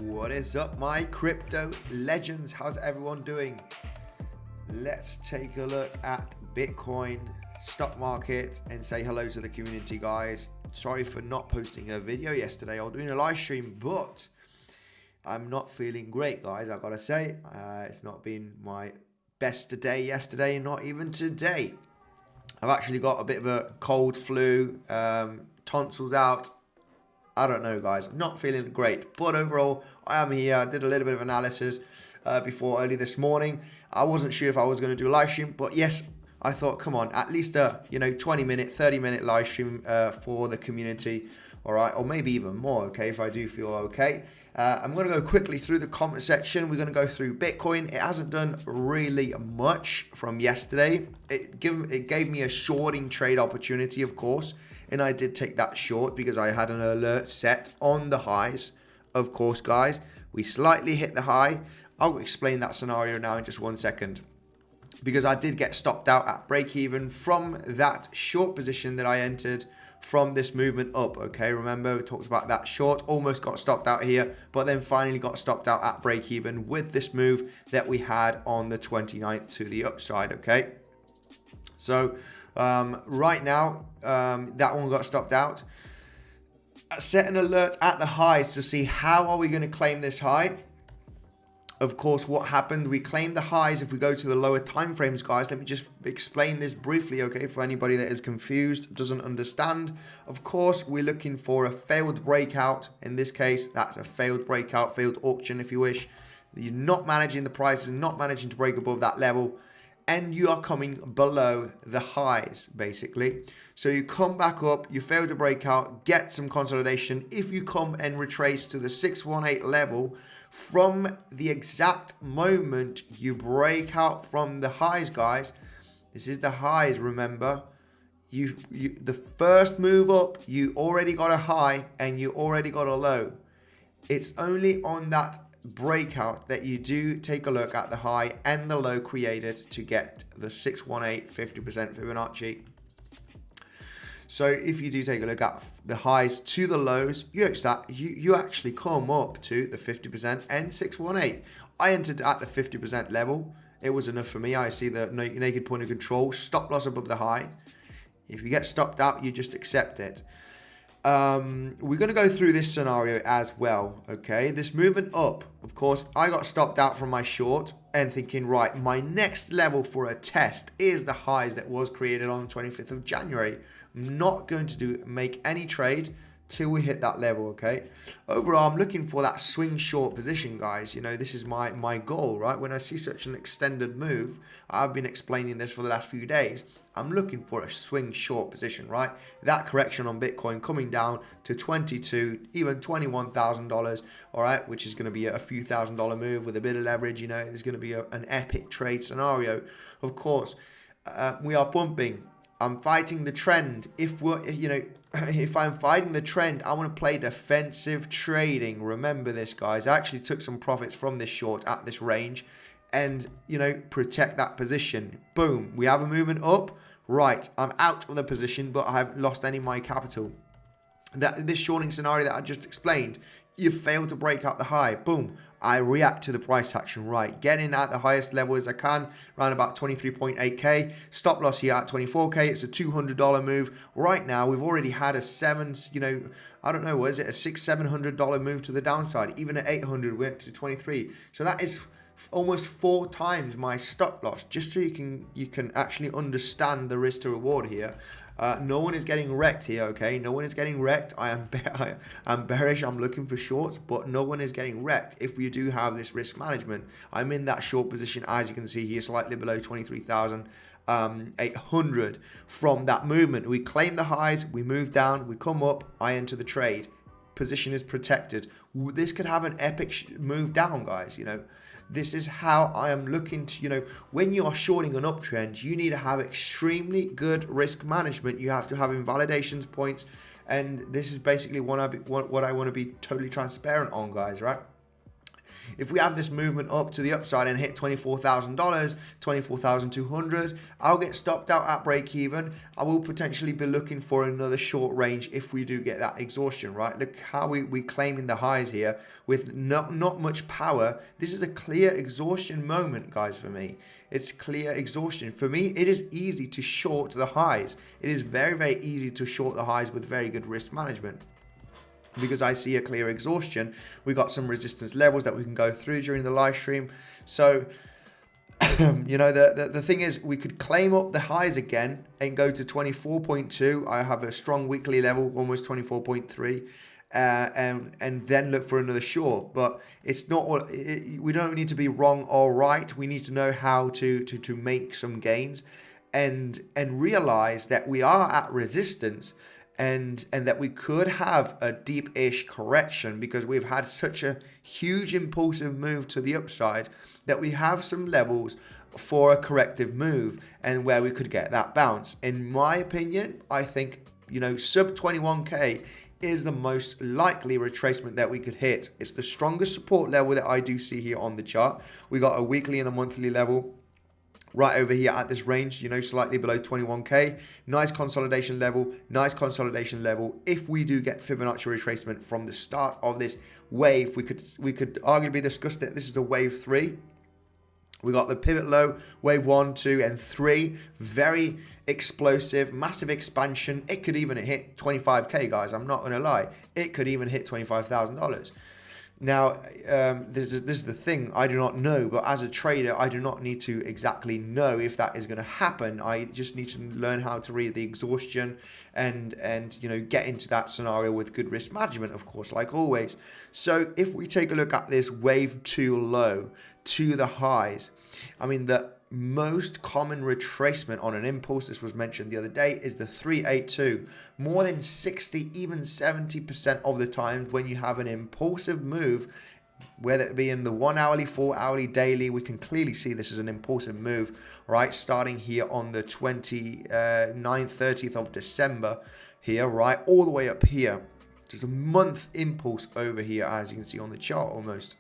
What is up, my crypto legends? How's everyone doing? Let's take a look at Bitcoin stock market and say hello to the community, guys. Sorry for not posting a video yesterday or doing a live stream, but I'm not feeling great, guys. I gotta say, it's not been my best day yesterday, not even today. I've actually got a bit of a cold, flu, tonsils out. I don't know, guys. I'm not feeling great, but overall, I am here. I did a little bit of analysis before early this morning. I wasn't sure if I was going to do a live stream, but yes, I thought, come on, at least a 20-minute, 30-minute live stream for the community, all right, or maybe even more, okay, if I do feel okay. I'm going to go quickly through the comment section. We're going to go through Bitcoin. It hasn't done really much from yesterday. It gave me a shorting trade opportunity, of course, and I did take that short because I had an alert set on the highs. Of course, guys, we slightly hit the high. I'll explain that scenario now in just 1 second, because I did get stopped out at break even from that short position that I entered from this movement up. Okay, remember we talked about that short, almost got stopped out here, but then finally got stopped out at break even with this move that we had on the 29th to the upside. Okay, so right now that one got stopped out. Set an alert at the highs to see how are we going to claim this high. Of course, what happened, we claimed the highs. If we go to the lower time frames, guys, let me just explain this briefly, okay, for anybody that is confused, doesn't understand. Of course, we're looking for a failed breakout. In this case, that's a failed breakout, failed auction, if you wish. You're not managing the prices, not managing to break above that level, and you are coming below the highs, basically. So you come back up, you fail to break out, get some consolidation. If you come and retrace to the 618 level, from the exact moment you break out from the highs, guys, this is the highs, remember, the first move up, you already got a high and you already got a low. It's only on that breakout that you do take a look at the high and the low created to get the 618 50% Fibonacci. So if you do take a look at the highs to the lows, you actually come up to the 50% and 618. I entered at the 50% level. It was enough for me. I see the naked point of control, stop loss above the high. If you get stopped out, you just accept it. We're going to go through this scenario as well, okay? This movement up, of course, I got stopped out from my short and thinking, right, my next level for a test is the highs that was created on the 25th of January. I'm not going to make any trade till we hit that level, okay? Overall, I'm looking for that swing short position, guys. This is my goal, right? When I see such an extended move, I've been explaining this for the last few days. I'm looking for a swing short position, right? That correction on Bitcoin coming down to $22,000, even $21,000, all right? Which is going to be a few $1,000 move with a bit of leverage. There's going to be an epic trade scenario. Of course, we are pumping. I'm fighting the trend. If I'm fighting the trend, I want to play defensive trading. Remember this, guys. I actually took some profits from this short at this range and, protect that position. Boom. We have a movement up. Right. I'm out of the position, but I haven't lost any of my capital. This shorting scenario that I just explained, you failed to break out the high. Boom. I react to the price action, right? Get in at the highest level as I can, around about 23.8K. Stop loss here at 24K. It's a $200 move. Right now, we've already had a I don't know, what is it? A $600-700 move to the downside. Even at 800, went to 23. So that is almost 4 times my stop loss, just so you can actually understand the risk to reward here. No one is getting wrecked here, okay? No one is getting wrecked. I'm bearish. I'm looking for shorts, but no one is getting wrecked if we do have this risk management. I'm in that short position, as you can see here, slightly below 23,800 from that movement. We claim the highs, we move down, we come up, I enter the trade. Position is protected. This could have an epic move down, guys, This is how I am looking to, when you are shorting an uptrend, you need to have extremely good risk management. You have to have invalidations points. And this is basically what I want to be totally transparent on, guys, right? If we have this movement up to the upside and hit $24,000, 24,200, I'll get stopped out at break even. I will potentially be looking for another short range if we do get that exhaustion, right? Look how we claiming the highs here with not much power. This is a clear exhaustion moment, guys, for me. It's clear exhaustion. For me, it is easy to short the highs. It is very, very easy to short the highs with very good risk management, because I see a clear exhaustion. We got some resistance levels that we can go through during the live stream. So, you know, the thing is, we could claim up the highs again and go to 24.2. I have a strong weekly level, almost 24.3. And then look for another short. But it's not all, we don't need to be wrong or right. We need to know how to make some gains and realize that we are at resistance, and that we could have a deep-ish correction because we've had such a huge impulsive move to the upside that we have some levels for a corrective move and where we could get that bounce. In my opinion, I think, you know, sub 21k is the most likely retracement that we could hit. It's the strongest support level that I do see here on the chart. We got a weekly and a monthly level right over here at this range, you know, slightly below 21k. Nice consolidation level, nice consolidation level. If we do get Fibonacci retracement from the start of this wave, we could arguably discuss that this is the wave 3. We got the pivot low, wave 1, 2, and 3. Very explosive, massive expansion. It could even hit 25k, guys. I'm not going to lie. It could even hit $25,000. Now, this is the thing. I do not know, but as a trader, I do not need to exactly know if that is going to happen. I just need to learn how to read the exhaustion and you know, get into that scenario with good risk management, of course, like always. So if we take a look at this wave 2 low to the highs, I mean, the most common retracement on an impulse, this was mentioned the other day, is the 382. More than 60, even 70% of the time when you have an impulsive move, whether it be in the 1 hourly, 4 hourly, daily, we can clearly see this is an impulsive move, right? Starting here on the 29th, 30th of December here, right? All the way up here. Just a month impulse over here, as you can see on the chart almost.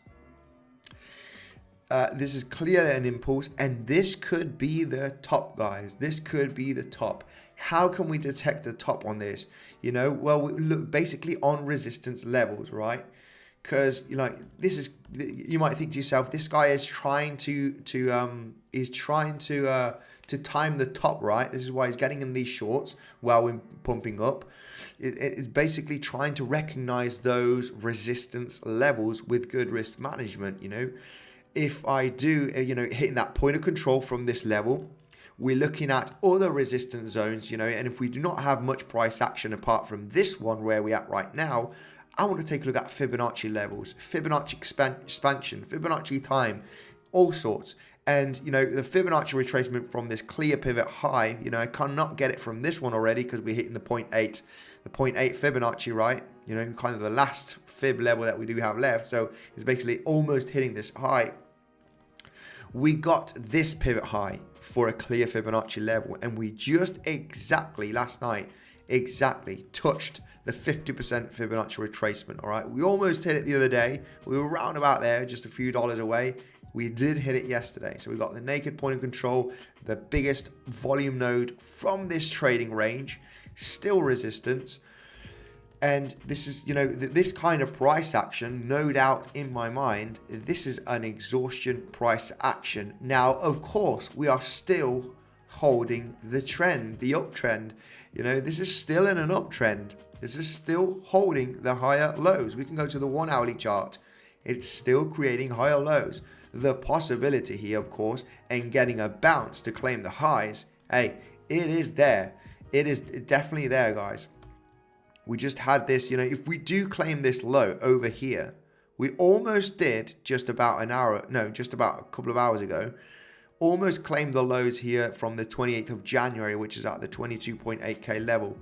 This is clearly an impulse, and this could be the top, guys. This could be the top. How can we detect the top on this? You know, well, we look basically on resistance levels, right? Because, you know, this is, you might think to yourself, this guy is trying to time the top, right? This is why he's getting in these shorts while we're pumping up. It's basically trying to recognize those resistance levels with good risk management, you know. If I do, you know, hitting that point of control from this level, we're looking at other resistance zones, you know, and if we do not have much price action apart from this one where we're at right now, I want to take a look at Fibonacci levels, Fibonacci expansion, Fibonacci time, all sorts. And, you know, the Fibonacci retracement from this clear pivot high, you know, I cannot get it from this one already because we're hitting the 0.8 Fibonacci, right? You know, kind of the last fib level that we do have left. So it's basically almost hitting this high. We got this pivot high for a clear Fibonacci level, and we just exactly last night touched the 50% Fibonacci retracement. All right, we almost hit it the other day. We were round about there, just a few dollars away. We did hit it yesterday. So we got the naked point of control, the biggest volume node from this trading range, still resistance. And this is, you know, this kind of price action, no doubt in my mind, this is an exhaustion price action. Now, of course, we are still holding the trend, the uptrend. You know, this is still in an uptrend. This is still holding the higher lows. We can go to the 1 hourly chart. It's still creating higher lows. The possibility here, of course, and getting a bounce to claim the highs, hey, it is there. It is definitely there, guys. We just had this, you know, if we do claim this low over here, we almost did just about a couple of hours ago, almost claimed the lows here from the 28th of January, which is at the 22.8k level.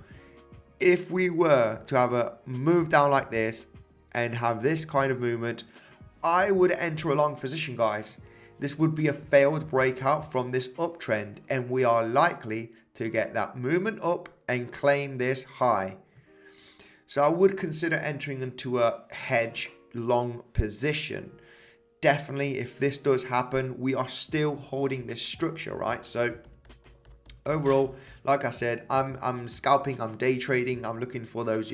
If we were to have a move down like this and have this kind of movement, I would enter a long position, guys. This would be a failed breakout from this uptrend, and we are likely to get that movement up and claim this high. So I would consider entering into a hedge long position. definitely, if this does happen, we are still holding this structure, right? So overall, like I said, I'm scalping, I'm day trading, I'm looking for those,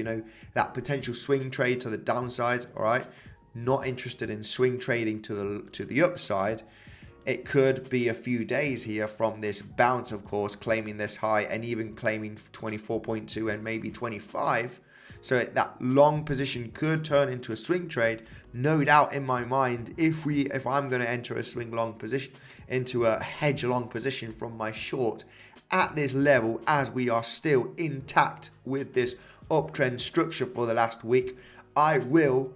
that potential swing trade to the downside, all right? Not interested in swing trading to the upside. It could be a few days here from this bounce, of course, claiming this high and even claiming 24.2 and maybe 25. So that long position could turn into a swing trade. No doubt in my mind, if I'm going to enter a swing long position into a hedge long position from my short at this level, as we are still intact with this uptrend structure for the last week, I will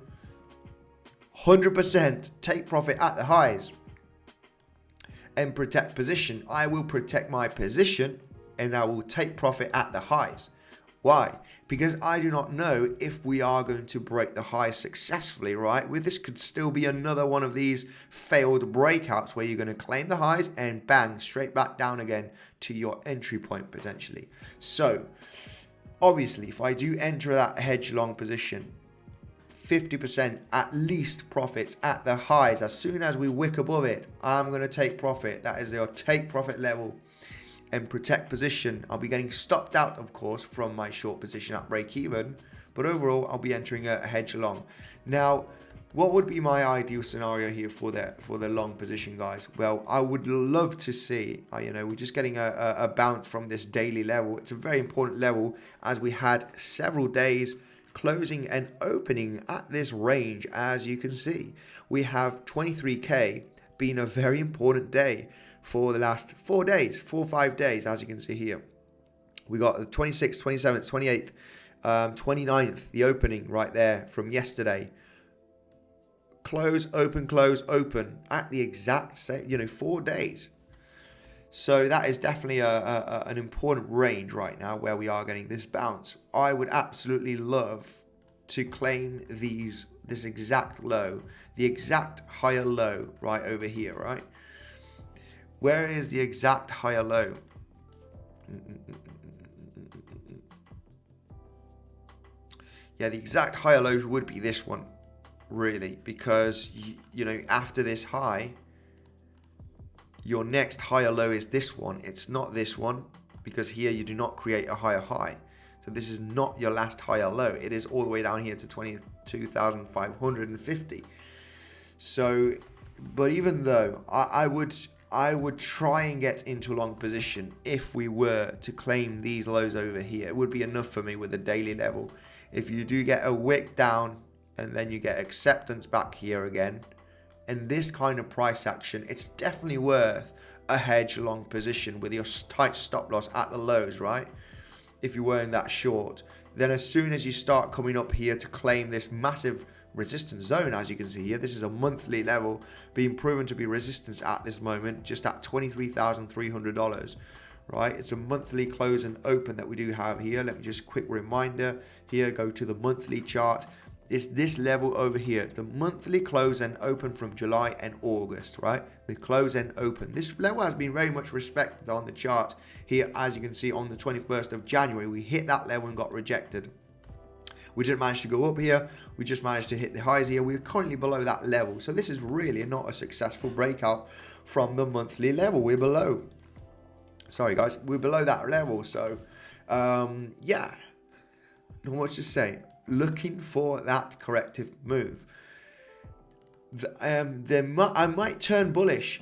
100% take profit at the highs and protect position. I will protect my position and I will take profit at the highs. Why? Because I do not know if we are going to break the highs successfully, right? This could still be another one of these failed breakouts where you're going to claim the highs and bang, straight back down again to your entry point potentially. So obviously, if I do enter that hedge long position, 50% at least profits at the highs. As soon as we wick above it, I'm going to take profit. That is your take profit level and protect position. I'll be getting stopped out, of course, from my short position at break even, but overall I'll be entering a hedge long. Now, what would be my ideal scenario here for the long position, guys? Well, I would love to see, we're just getting a bounce from this daily level. It's a very important level, as we had several days closing and opening at this range. As you can see, we have 23k being a very important day for the last 4 or 5 days. As you can see here, we got the 26th, 27th, 28th, 29th, the opening right there from yesterday. Close, open at the exact same, 4 days. So that is definitely an important range right now where we are getting this bounce. I would absolutely love to claim this exact low, the exact higher low right over here, right? Where is the exact higher low? Yeah, the exact higher low would be this one, really, because, after this high, your next higher low is this one. It's not this one, because here you do not create a higher high. So this is not your last higher low. It is all the way down here to 22,550. So, but even though I would try and get into a long position if we were to claim these lows over here. It would be enough for me with the daily level. If you do get a wick down and then you get acceptance back here again, and this kind of price action, it's definitely worth a hedge long position with your tight stop loss at the lows, right? If you were in that short, then as soon as you start coming up here to claim this massive resistance zone, as you can see here, this is a monthly level being proven to be resistance at this moment, just at $23,300, right? It's a monthly close and open that we do have here. Let me just quick reminder here, go to the monthly chart. It's this level over here. It's the monthly close and open from July and August, right? The close and open. This level has been very much respected on the chart here. As you can see, on the 21st of January, we hit that level and got rejected. We didn't manage to go up here. We just managed to hit the highs here. We're currently below that level. So this is really not a successful breakout from the monthly level. We're below. Sorry, guys. We're below that level. So, yeah, not much to say. Looking for that corrective move. I might turn bullish,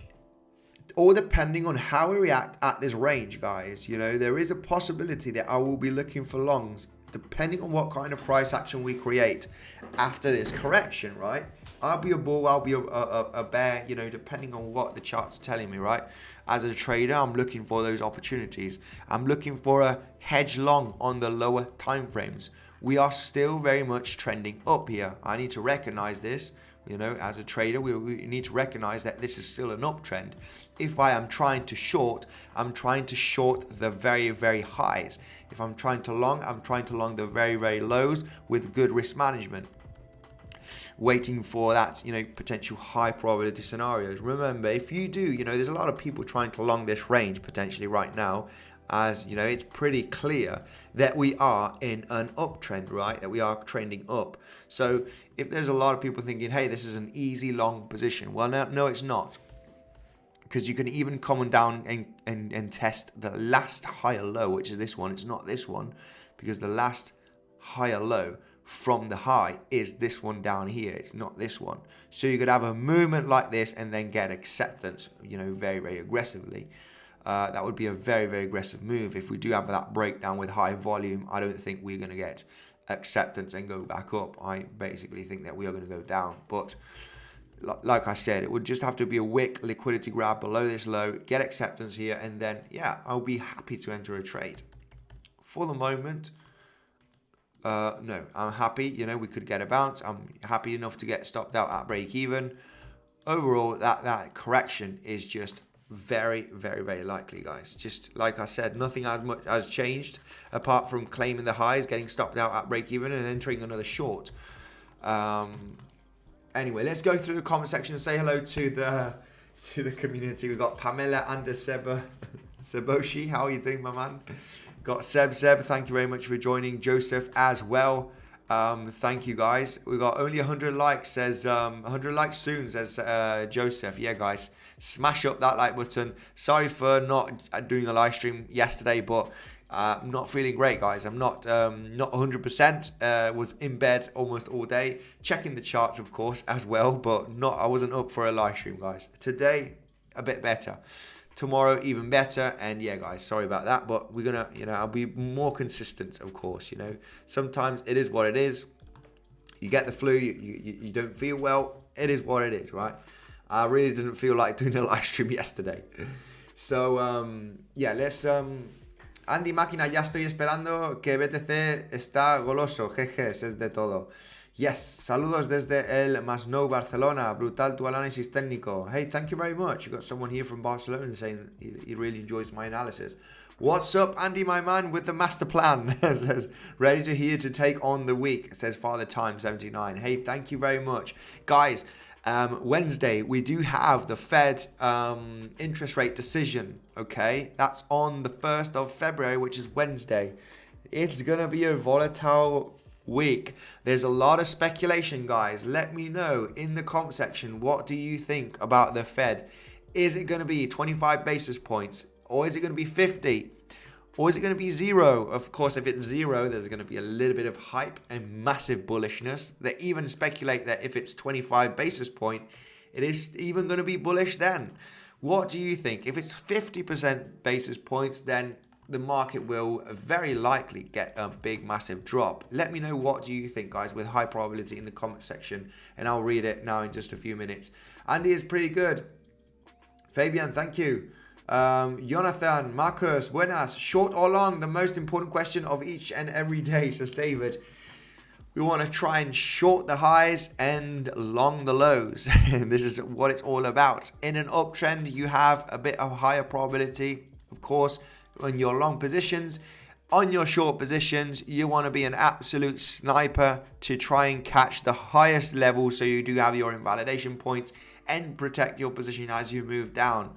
all depending on how we react at this range, guys. There is a possibility that I will be looking for longs, depending on what kind of price action we create after this correction, right? I'll be a bull, I'll be a bear, depending on what the chart's telling me, right? As a trader, I'm looking for those opportunities. I'm looking for a hedge long on the lower time frames. We are still very much trending up here. I need to recognize this. As a trader, we need to recognize that this is still an uptrend. If I am trying to short, I'm trying to short the very, very highs. If I'm trying to long, I'm trying to long the very, very lows with good risk management. Waiting for that, potential high probability scenarios. Remember, if you do, there's a lot of people trying to long this range potentially right now. as you know, it's pretty clear that we are in an uptrend, right? That we are trending up. So if there's a lot of people thinking, hey, this is an easy long position, well, no, it's not. Because you can even come down and test the last higher low, which is this one. It's not this one, because the last higher low from the high is this one down here. It's not this one. So you could have a movement like this and then get acceptance, you know, very, very aggressively. That would be a very, very aggressive move. If we do have that breakdown with high volume, I don't think we're going to get acceptance and go back up. I basically think that we are going to go down. But like I said, it would just have to be a wick liquidity grab below this low, get acceptance here, and then, yeah, I'll be happy to enter a trade. For the moment, no, I'm happy. You know, we could get a bounce. I'm happy enough to get stopped out at break even. Overall, that correction is just very, very, very likely, guys. Just like I said, nothing has changed apart from claiming the highs, getting stopped out at break even, and entering another short. Anyway, let's go through the comment section and say hello to the community. We've got Pamela and Seboshi. How are you doing, my man? Got Seb, thank you very much for joining. Joseph as well. Thank you, guys. We got only 100 likes, says 100 likes soon, says Joseph. Yeah, guys, smash up that like button. Sorry for not doing a live stream yesterday, but I'm not feeling great, guys. I'm not 100%. Was in bed almost all day, checking the charts, of course, as well, but I wasn't up for a live stream, guys. Today, a bit better. Tomorrow, even better. And yeah, guys, sorry about that, but we're gonna, you know, I'll be more consistent, of course. You know, sometimes it is what it is. You get the flu, you don't feel well. It is what it is, right? I really didn't feel like doing a live stream yesterday. So yeah, let's Andy Máquina, ya estoy esperando que BTC está goloso. Jeje, es de todo. Yes, saludos desde el Masnou, Barcelona. Brutal tu análisis técnico. Hey, thank you very much. You got someone here from Barcelona saying he really enjoys my analysis. What's up, Andy, my man, with the master plan? Says, ready to hear to take on the week. Says Father Time 79. Hey, thank you very much. Guys, Wednesday, we do have the Fed interest rate decision, okay? That's on the 1st of February, which is Wednesday. It's going to be a volatile week. There's a lot of speculation, guys. Let me know in the comment section, what do you think about the Fed? Is it going to be 25 basis points? Or is it going to be 50? Or is it going to be 0? Of course, if it's 0, there's going to be a little bit of hype and massive bullishness. They even speculate that if it's 25 basis point, it is even going to be bullish then. What do you think? If it's 50% basis points, then the market will very likely get a big, massive drop. Let me know, what do you think, guys, with high probability in the comment section, and I'll read it now in just a few minutes. Andy is pretty good. Fabian, thank you. Jonathan, Marcus, buenas. Short or long? The most important question of each and every day, says David. We want to try and short the highs and long the lows. This is what it's all about. In an uptrend, you have a bit of higher probability, of course, on your long positions. On your short positions, you want to be an absolute sniper to try and catch the highest level, so you do have your invalidation points and protect your position as you move down.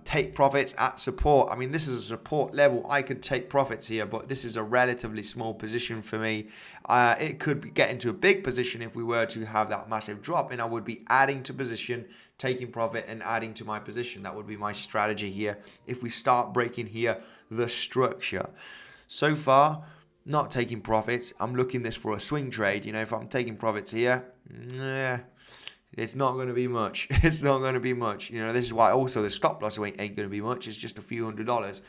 Take profits at support. I mean, this is a support level. I could take profits here, but this is a relatively small position for me. It could get into a big position if we were to have that massive drop, and I would be adding to position, taking profit and adding to my position. That would be my strategy here if we start breaking here the structure. So far, not taking profits. I'm looking this for a swing trade. You know, if I'm taking profits here, it's not going to be much. It's not going to be much. You know, this is why also the stop loss ain't going to be much. It's just a few $100.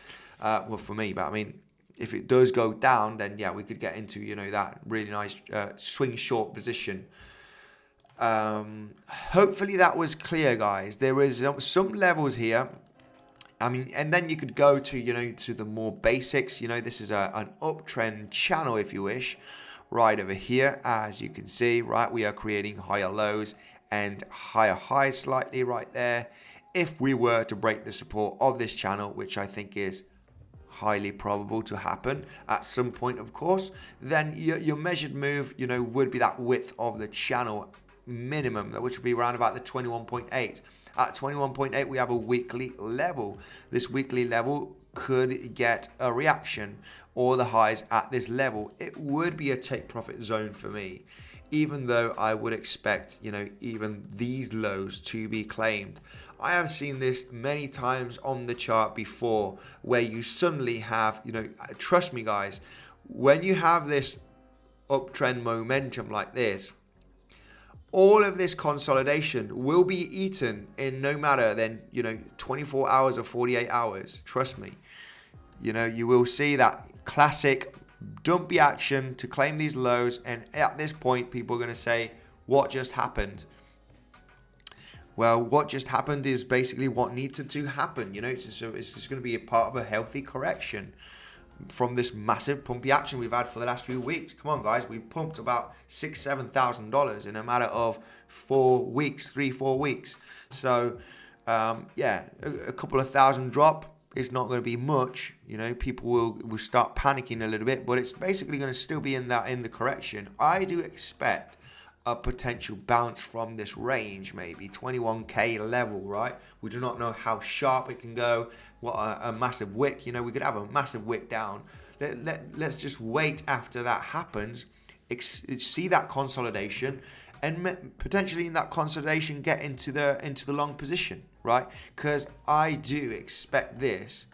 Well, for me, but I mean, if it does go down, then yeah, we could get into, you know, that really nice swing short position. Hopefully that was clear, guys. There is some levels here. I mean, and then you could go to, you know, to the more basics. You know, this is an uptrend channel, if you wish, right over here. As you can see, right, we are creating higher lows and higher highs slightly right there. If we were to break the support of this channel, which I think is highly probable to happen at some point, of course, then your measured move, you know, would be that width of the channel minimum, which would be around about the 21.8. At 21.8, we have a weekly level. This weekly level could get a reaction or the highs at this level, it would be a take profit zone for me, even though I would expect, even these lows to be claimed. I have seen this many times on the chart before, where you suddenly have, trust me guys, when you have this uptrend momentum like this, all of this consolidation will be eaten in no matter than 24 hours or 48 hours. Trust me. You will see that classic dumpy action to claim these lows, and at this point people are going to say, what just happened? Well, what just happened is basically what needed to happen. So it's just going to be a part of a healthy correction from this massive pumpy action we've had for the last few weeks. Come on guys, we've pumped about $6,000-$7,000 in a matter of 4 weeks, 3-4 weeks. So yeah, a couple of thousand drop is not going to be much. People will start panicking a little bit, but it's basically going to still be in the correction. I do expect a potential bounce from this range, maybe 21k level, right? We do not know how sharp it can go, what a massive wick, we could have a massive wick down. Let's just wait after that happens, see that consolidation, and potentially in that consolidation get into the long position, right? Because I do expect this.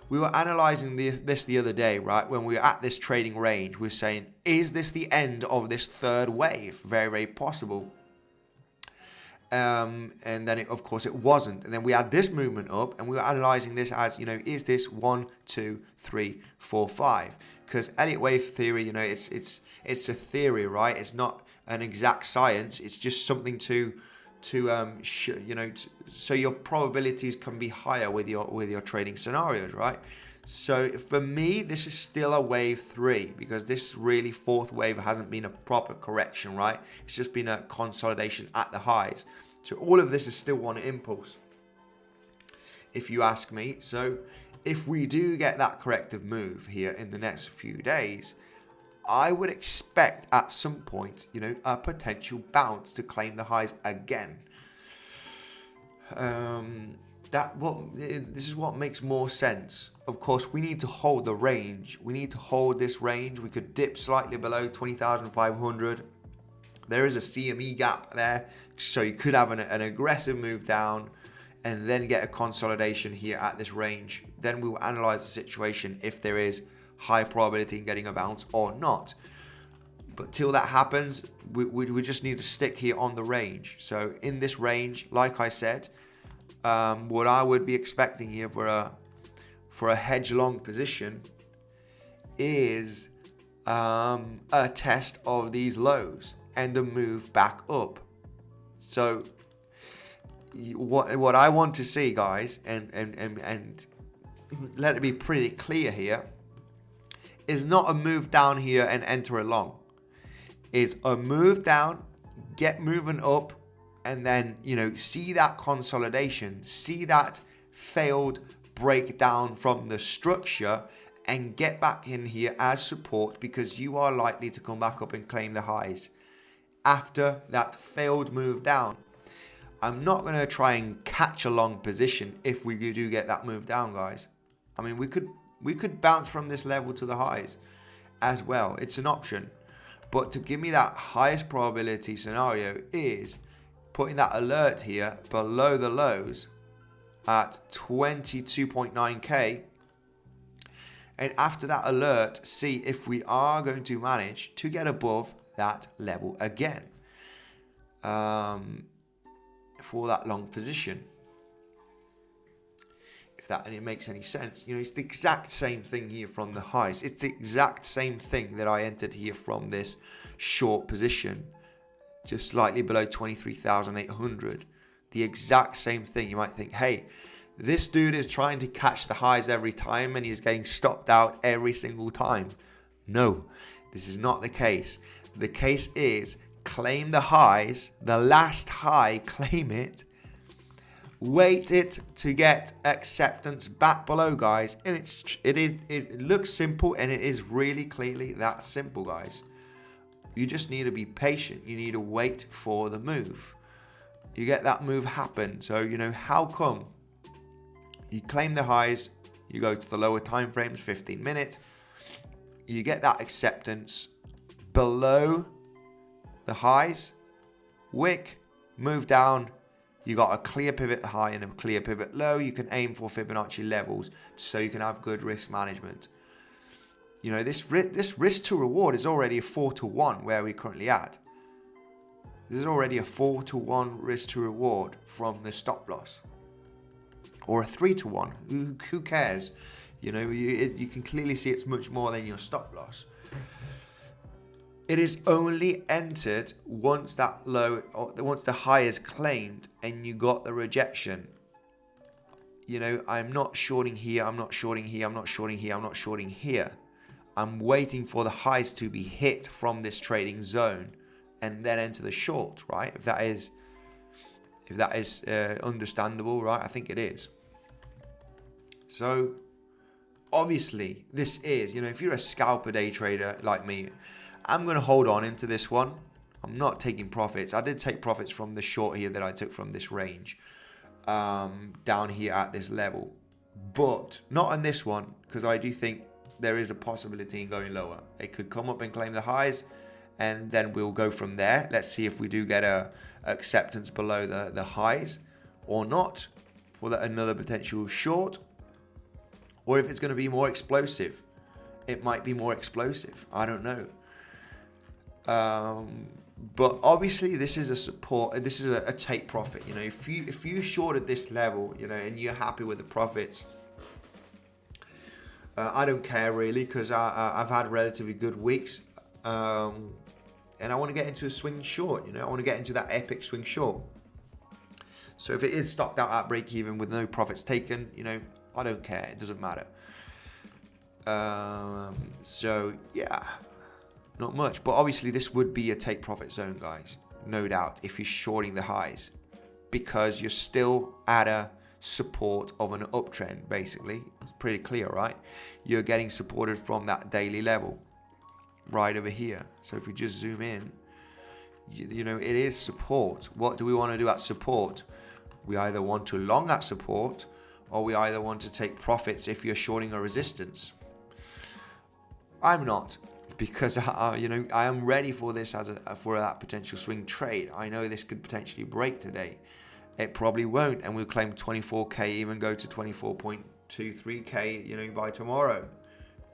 We were analyzing this the other day, right? When we were at this trading range, we were saying, is this the end of this third wave? Very, very possible. And then, of course, it wasn't. And then we had this movement up, and we were analyzing this as, is this 1, 2, 3, 4, 5? Because Elliott wave theory, it's a theory, right? It's not an exact science. It's just something so your probabilities can be higher with your trading scenarios, right? So for me, this is still a wave 3, because this really fourth wave hasn't been a proper correction, right? It's just been a consolidation at the highs. So all of this is still one impulse, if you ask me. So if we do get that corrective move here in the next few days, I would expect at some point, a potential bounce to claim the highs again. This is what makes more sense. Of course, we need to hold the range. We need to hold this range. We could dip slightly below 20,500. There is a CME gap there, so you could have an aggressive move down and then get a consolidation here at this range. Then we will analyze the situation if there is high probability in getting a bounce or not. But till that happens, we just need to stick here on the range. So in this range, like I said, what I would be expecting here for a hedge long position is a test of these lows and a move back up. So what I want to see, guys, and let it be pretty clear here, is not a move down here and enter a long. It's a move down, get moving up, and then, see that consolidation, see that failed breakdown from the structure, and get back in here as support, because you are likely to come back up and claim the highs after that failed move down. I'm not going to try and catch a long position if we do get that move down, guys. I mean, we could bounce from this level to the highs as well. It's an option. But to give me that highest probability scenario is putting that alert here below the lows at 22.9k. And after that alert, see if we are going to manage to get above that level again for that long position. If that makes any sense. It's the exact same thing here from the highs. It's the exact same thing that I entered here from this short position, just slightly below 23,800. The exact same thing. You might think, hey, this dude is trying to catch the highs every time and he's getting stopped out every single time. No, this is not the case. The case is claim the highs, the last high, claim it, wait it to get acceptance back below, guys. And it looks simple, and it is really clearly that simple, guys. You just need to be patient. You need to wait for the move. You get that move happen. So, how come you claim the highs, You go to the lower time frames, 15 minute. You get that acceptance below the highs. Wick, move down. You got a clear pivot high and a clear pivot low. You can aim for Fibonacci levels so you can have good risk management. You know, this risk to reward is already a 4-to-1 where we're currently at. This is already a 4-to-1 risk to reward from the stop loss. Or a 3-to-1. Who cares? You know, you can clearly see it's much more than your stop loss. It is only entered once that low, or once the high is claimed and you got the rejection. You know, I'm not shorting here, I'm not shorting here, I'm not shorting here, I'm not shorting here. I'm waiting for the highs to be hit from this trading zone and then enter the short, right? If that is understandable, right? I think it is. So obviously this is, you know, if you're a scalper day trader like me, I'm going to hold on into this one. I'm not taking profits. I did take profits from the short here that I took from this range down here at this level, but not on this one, because I do think there is a possibility in going lower. It could come up and claim the highs, and then we'll go from there. Let's see if we do get a acceptance below the highs or not for that another potential short, or if it's going to be more explosive. It might be more explosive. I don't know. But obviously this is a support. This is a take profit. You know, if you shorted this level, you know, and you're happy with the profits, I don't care really, because I've had relatively good weeks, and I want to get into a swing short. You know, I want to get into that epic swing short. So if it is stopped out at break even with no profits taken, you know, I don't care. It doesn't matter. So yeah. Not much, but obviously this would be a take profit zone, guys, no doubt, if you're shorting the highs, because you're still at a support of an uptrend. Basically, it's pretty clear, right? You're getting supported from that daily level right over here. So if we just zoom in, you know, it is support. What do we want to do at support? We either want to long at support, or we either want to take profits if you're shorting a resistance. I'm not. Because you know, I am ready for this for that potential swing trade. I know this could potentially break today. It probably won't, and we'll claim 24k, even go to 24.23k, you know, by tomorrow.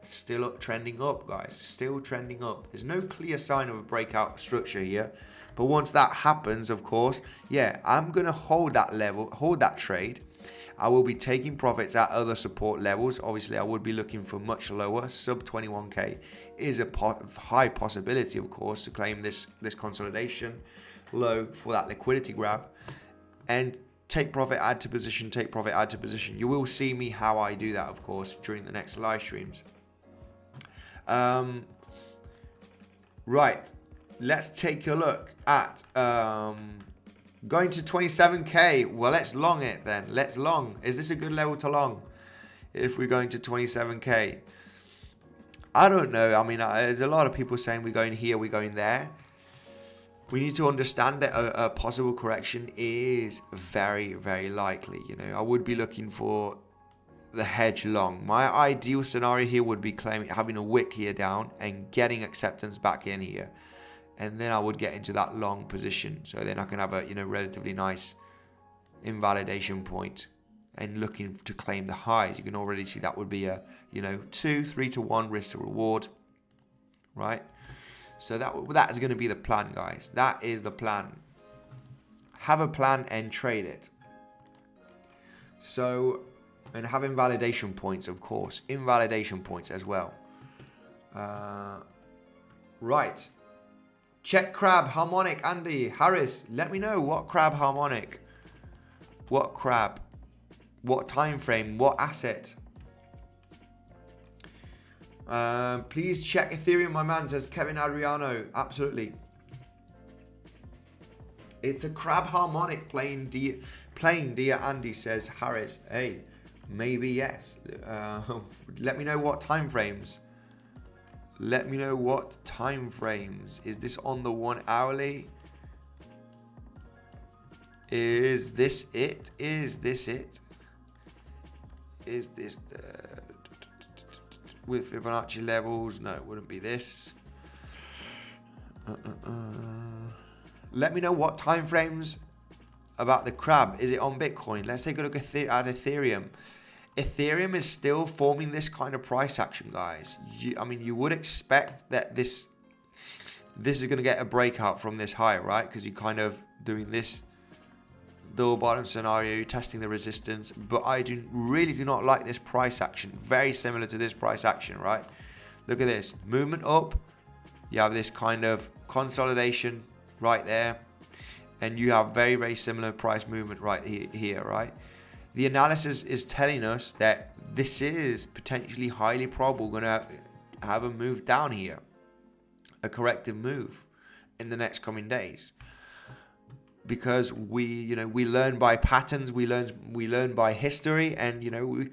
Still up, trending up, guys. Still trending up. There's no clear sign of a breakout structure here, but once that happens, of course, yeah, I'm gonna hold that level, hold that trade. I will be taking profits at other support levels. Obviously, I would be looking for much lower. Sub 21k is a high possibility, of course, to claim this consolidation low for that liquidity grab. And take profit, add to position, take profit, add to position. You will see me how I do that, of course, during the next live streams. Right. Let's take a look at... going to 27k. Well, let's long it then. Let's long. Is this a good level to long if we're going to 27k? I don't know. I mean, there's a lot of people saying we're going here, we're going there. We need to understand that a possible correction is very, very likely. You know, I would be looking for the hedge long. My ideal scenario here would be having a wick here down and getting acceptance back in here. And then I would get into that long position. So then I can have a, you know, relatively nice invalidation point and looking to claim the highs. You can already see that would be a, you know, 3-to-1 risk to reward, right? So that is going to be the plan, guys. That is the plan. Have a plan and trade it. So, and have invalidation points, of course. Invalidation points as well. Right. Check crab, harmonic, Andy, Harris. Let me know what crab harmonic. What crab? What time frame? What asset? Please check Ethereum, my man, says Kevin Adriano. Absolutely. It's a crab harmonic playing dear Andy, says Harris. Hey, maybe yes. Let me know what time frames. Let me know what time frames. Is this on the 1 hourly? Is this it? Is this it? is this the, with Fibonacci levels? No, it wouldn't be this. Let me know what time frames about the crab. Is it on Bitcoin? Let's take a look at Ethereum. Ethereum is still forming this kind of price action, guys. I mean, you would expect that this is going to get a breakout from this high, right? Because you're kind of doing this double bottom scenario, you're testing the resistance. But I really do not like this price action. Very similar to this price action, right? Look at this. Movement up. You have this kind of consolidation right there. And you have very, very similar price movement right here, right? The analysis is telling us that this is potentially highly probable going to have a move down here, a corrective move in the next coming days, because we learn by patterns, we learn by history, and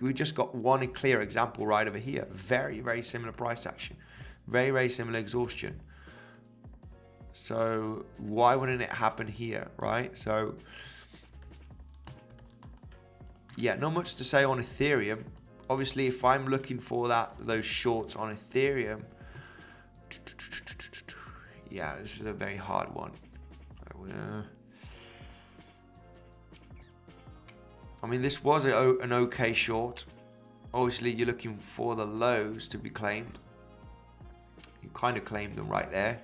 we just got one clear example right over here. Very, very similar price action, very, very similar exhaustion. So why wouldn't it happen here, right? So yeah, not much to say on Ethereum. Obviously, if I'm looking for those shorts on Ethereum, yeah, this is a very hard one. I mean, this was an okay short. Obviously, you're looking for the lows to be claimed. You kind of claimed them right there.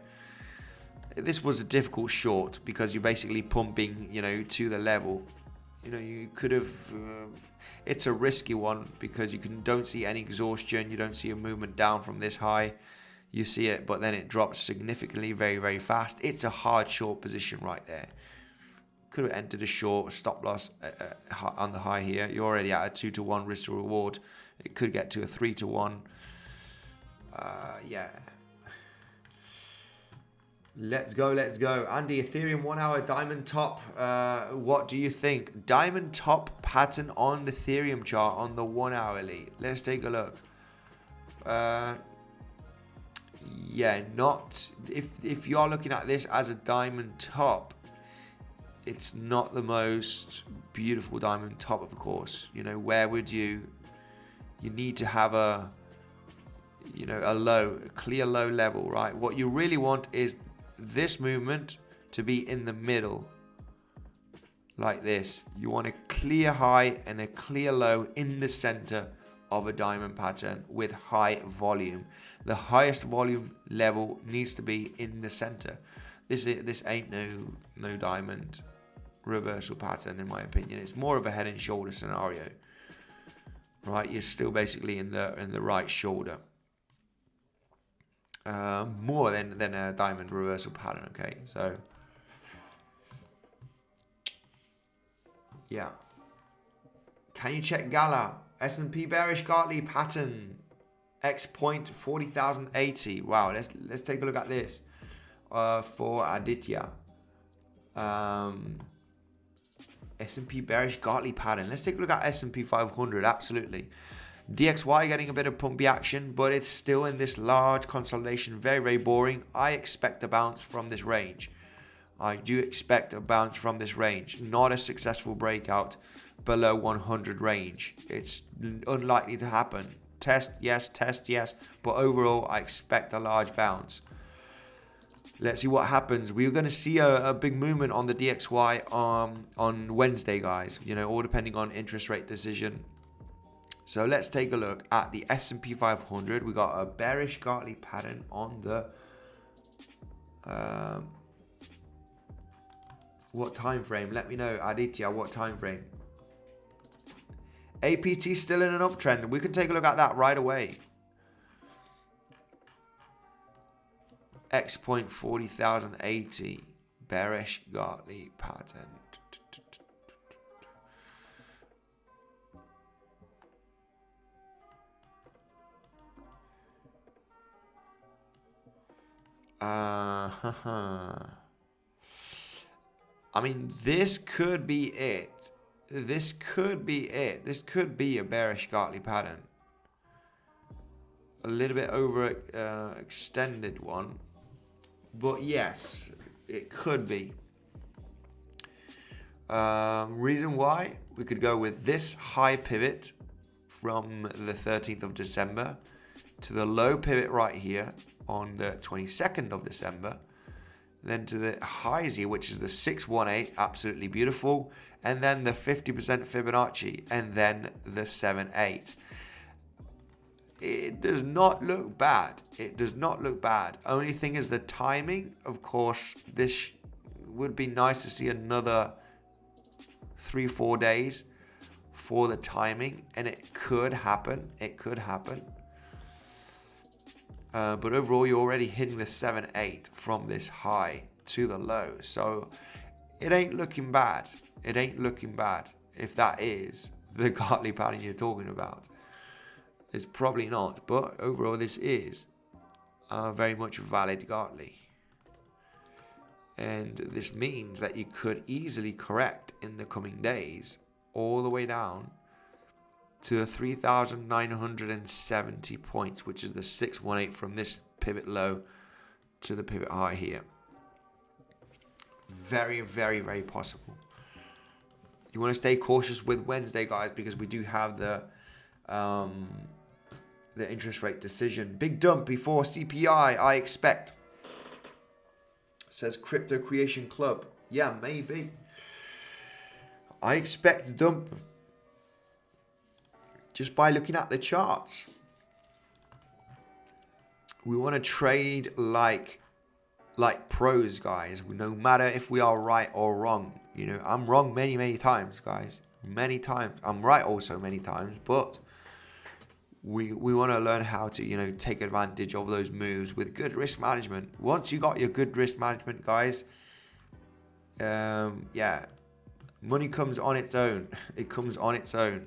This was a difficult short because you're basically pumping, to the level. You could have. It's a risky one because you don't see any exhaustion. You don't see a movement down from this high. You see it, but then it drops significantly, very, very fast. It's a hard short position right there. Could have entered a short stop loss on the high here. You're already at a 2-to-1 risk to reward. It could get to a 3-to-1. Yeah. Let's go. Andy, Ethereum 1 hour diamond top. What do you think? Diamond top pattern on the Ethereum chart on the 1 hourly. Let's take a look. Yeah, not if you are looking at this as a diamond top, it's not the most beautiful diamond top, of course. Where would you need to have a clear low level, right? What you really want is this movement to be in the middle, like this. You want a clear high and a clear low in the center of a diamond pattern with high volume. The highest volume level needs to be in the center. This ain't no diamond reversal pattern, in my opinion. It's more of a head and shoulder scenario, right? You're still basically in the right shoulder. More than a diamond reversal pattern. Okay, so yeah. Can you check Gala S&P bearish Gartley pattern X point 40,080? Wow, let's take a look at this for Aditya. S&P bearish Gartley pattern. Let's take a look at S&P 500. Absolutely. DXY getting a bit of pumpy action, but it's still in this large consolidation. Very, very boring. I expect a bounce from this range. I do expect a bounce from this range. Not a successful breakout below 100 range. It's unlikely to happen. Test, yes. But overall, I expect a large bounce. Let's see what happens. We're going to see a big movement on the DXY on Wednesday, guys. All depending on interest rate decision. So let's take a look at the S&P 500. We got a bearish Gartley pattern on the what time frame? Let me know, Aditya, what time frame? APT still in an uptrend. We can take a look at that right away. X point 40,080 bearish Gartley pattern. I mean, this could be it. This could be a bearish Gartley pattern. A little bit over extended one. But yes, it could be. Reason why? We could go with this high pivot from the 13th of December to the low pivot right here on the 22nd of December, then to the highs here, which is the 618, absolutely beautiful, and then the 50% Fibonacci, and then the 78. It does not look bad. It does not look bad. Only thing is the timing. Of course, this would be nice to see another 3-4 days for the timing, and it could happen. It could happen. But overall, you're already hitting the 7-8 from this high to the low. So it ain't looking bad. It ain't looking bad. If that is the Gartley pattern you're talking about. It's probably not. But overall, this is very much valid Gartley. And this means that you could easily correct in the coming days all the way down to the 3,970 points, which is the 618 from this pivot low to the pivot high here. Very, very, very possible. You want to stay cautious with Wednesday, guys, because we do have the interest rate decision. Big dump before CPI, I expect. Says Crypto Creation Club. Yeah, maybe. I expect a dump. Just by looking at the charts. We want to trade like pros, guys. No matter if we are right or wrong. You know, I'm wrong many, many times, guys. Many times. I'm right also many times. But we want to learn how to, you know, take advantage of those moves with good risk management. Once you got your good risk management, guys, yeah, money comes on its own. It comes on its own.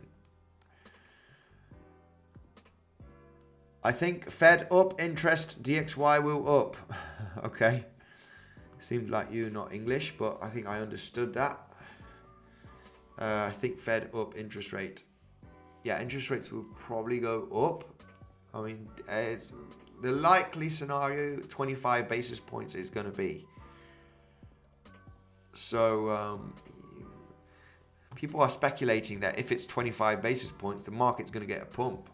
I think Fed up, interest, DXY will up. Okay. Seems like you're not English, but I think I understood that. I think Fed up, interest rate. Yeah, interest rates will probably go up. I mean, it's the likely scenario, 25 basis points is going to be. So, people are speculating that if it's 25 basis points, the market's going to get a pump.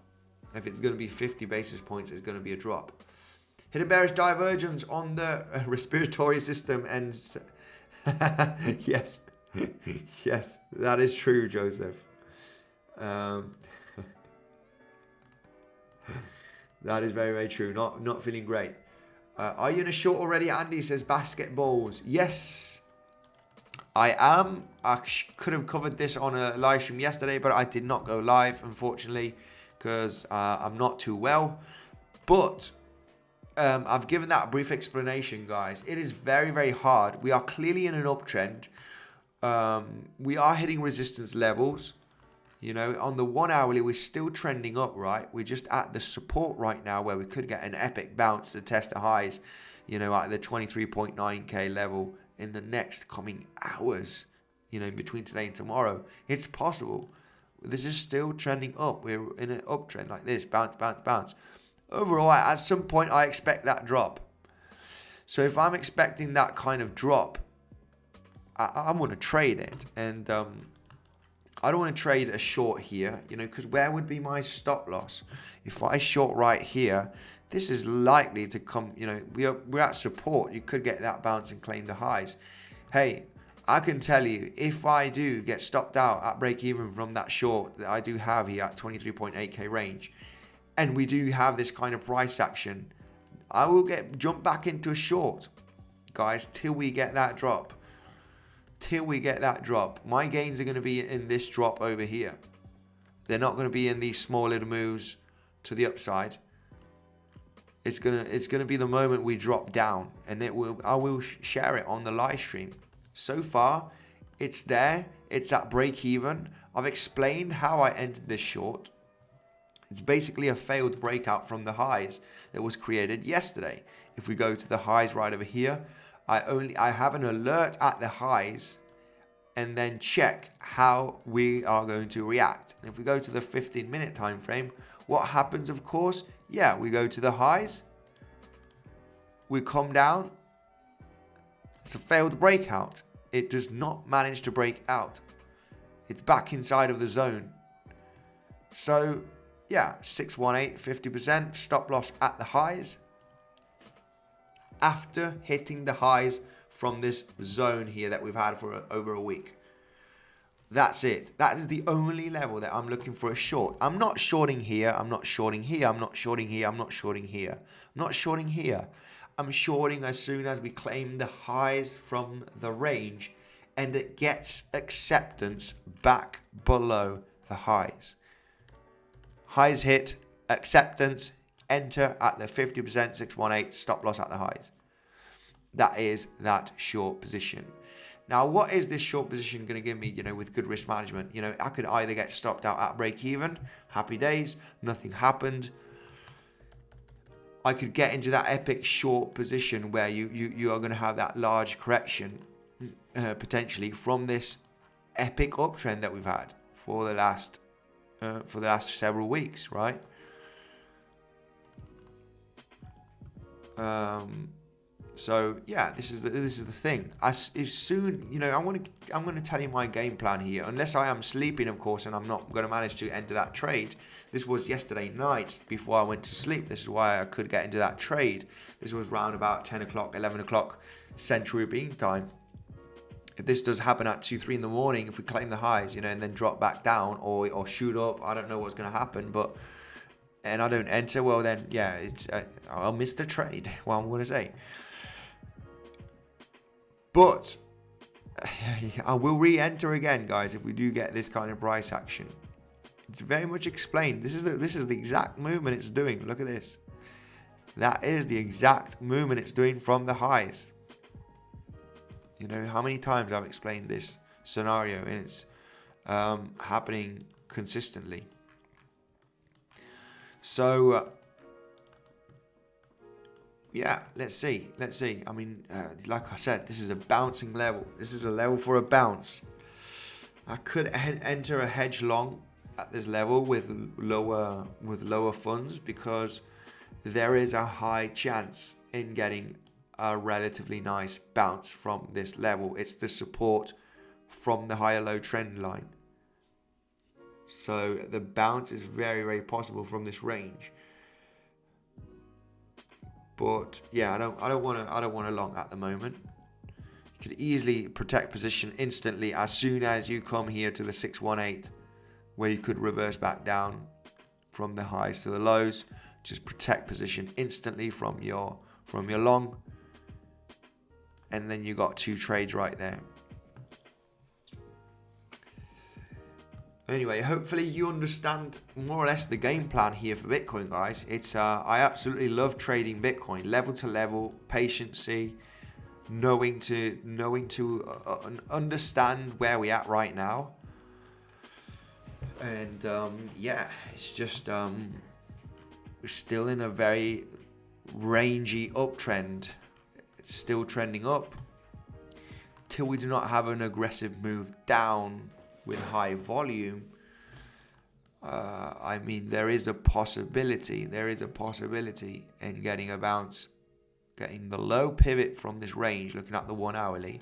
If it's going to be 50 basis points, it's going to be a drop. Hidden bearish divergence on the respiratory system and yes, yes, that is true, Joseph. That is very, very true. Not feeling great. Are you in a short already? Andy says basketballs. Yes, I am. I could have covered this on a live stream yesterday, but I did not go live, unfortunately, because I'm not too well. But I've given that a brief explanation, guys. It is very, very hard. We are clearly in an uptrend. We are hitting resistance levels. You know, on the 1 hourly, we're still trending up, right? We're just at the support right now where we could get an epic bounce to test the highs, you know, at the 23.9K level in the next coming hours, you know, in between today and tomorrow. It's possible. This is still trending up. We're in an uptrend like this. Bounce, bounce, bounce. Overall, at some point, I expect that drop. So if I'm expecting that kind of drop, I'm going to trade it. And I don't want to trade a short here, you know, because where would be my stop loss? If I short right here, this is likely to come, you know, we're at support. You could get that bounce and claim the highs. Hey, I can tell you, if I do get stopped out at break even from that short that I do have here at 23.8K range, and we do have this kind of price action, I will jump back into a short, guys, till we get that drop. Till we get that drop. My gains are going to be in this drop over here. They're not going to be in these small little moves to the upside. It's gonna be the moment we drop down, and I will share it on the live stream. So far, it's there. It's at break even. I've explained how I entered this short. It's basically a failed breakout from the highs that was created yesterday. If we go to the highs right over here, I have an alert at the highs and then check how we are going to react. And if we go to the 15-minute time frame, what happens, of course? Yeah, we go to the highs. We come down. It's a failed breakout. It does not manage to break out. It's back inside of the zone. So yeah, 618, 50%, stop loss at the highs. After hitting the highs from this zone here that we've had for over a week. That's it. That is the only level that I'm looking for a short. I'm not shorting here. I'm not shorting here. I'm not shorting here. I'm not shorting here. I'm not shorting here. I'm shorting as soon as we claim the highs from the range and it gets acceptance back below the highs. Highs hit, acceptance, enter at the 50%, 618, stop loss at the highs. That is that short position. Now, what is this short position going to give me, with good risk management? I could either get stopped out at break even, happy days, nothing happened. I could get into that epic short position where you are going to have that large correction, potentially from this epic uptrend that we've had for the last several weeks, right? So yeah, this is the thing. As soon, I'm going to tell you my game plan here. Unless I am sleeping, of course, and I'm not going to manage to enter that trade. This was yesterday night before I went to sleep. This is why I could get into that trade. This was around about 10 o'clock, 11 o'clock Central European time. If this does happen at 2, 3 in the morning, if we claim the highs, and then drop back down or shoot up, I don't know what's going to happen, and I don't enter, well then, yeah, I'll miss the trade. Well, I'm going to say. But I will re-enter again, guys, if we do get this kind of price action. It's very much explained. This is the exact movement it's doing. Look at this. That is the exact movement it's doing from the highs. How many times I've explained this scenario, and it's happening consistently. So yeah, let's see. I mean, like I said, this is a bouncing level. This is a level for a bounce. I could enter a hedge long at this level with lower funds, because there is a high chance in getting a relatively nice bounce from this level. It's the support from the higher low trend line. So the bounce is very, very possible from this range. But yeah, I don't want to long at the moment. You could easily protect position instantly as soon as you come here to the 618, where you could reverse back down from the highs to the lows. Just protect position instantly from your long, and then you got 2 trades right there. Anyway, hopefully you understand more or less the game plan here for Bitcoin, guys. It's I absolutely love trading Bitcoin, level to level, patiency, knowing to understand where we're at right now. And yeah, it's just we're still in a very rangy uptrend. It's still trending up till we do not have an aggressive move down with high volume. I mean, there is a possibility in getting a bounce, getting the low pivot from this range, looking at the 1 hourly,